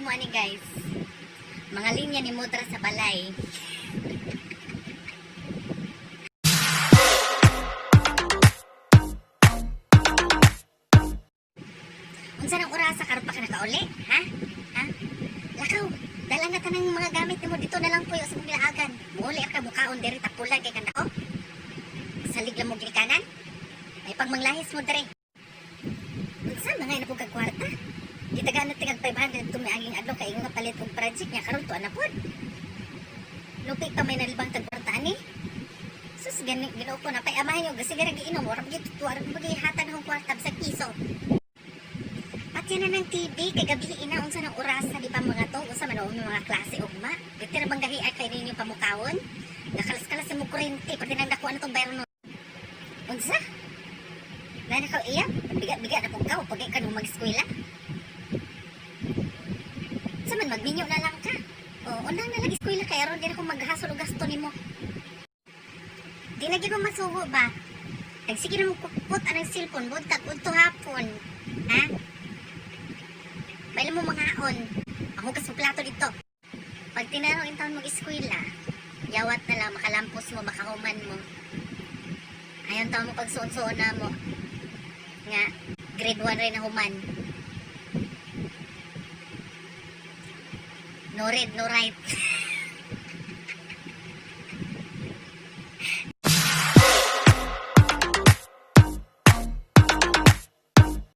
mo ani guys. Mga linya ni Mudra sa balay. Unsa nang orasa karon pa ka nakauli? Ha? Ha? Lakaw, dala na tanang mga gamit nimo dito na lang puyo sa mong gilaagan. Muuli ka bukaon diri tapulan kay kanda ko. Salig lang mo gilikanan. May pagmanglahis mo diri. Unsa mga ina kag kwarta? Gitagaan na tingag 500 tumiaging adlaw kay nga palit og project nya karon to ana pod. Lupi pa may nalibang tag kwarta ani. Sus gani Ginoo ko na pay amahan yo sige ra giinom ora gyud tuwa ra hatag ng kwarta sa piso. Pati na ng TV kay gabi ina unsa nang orasa di pa mga to unsa man ang mga klase ugma. Dito ra bang gahi ay kay ninyo pamukawon? Nakalas-kalas mo kuryente pati nang dako ano tong bayro no. Unsa? Nana ka iya? Bigat-bigat na kung ka pag ka nung mag-eskwela. Sa man magminyo na lang ka. O unang nalang eskwela kay aron din ako maghasol og gasto nimo. Di na gyud mo masugo ba? Nagsige na mo kukput anang cellphone buntag udto hapon. Ha? Baila mo mangaon. Ako kas plato dito. Pag tinarong intawon mo eskwela, yawat na lang makalampos mo makahuman mo. Ayon taon mo pagsuon-suon na mo. Nga grade 1 rin na human. No read, no write.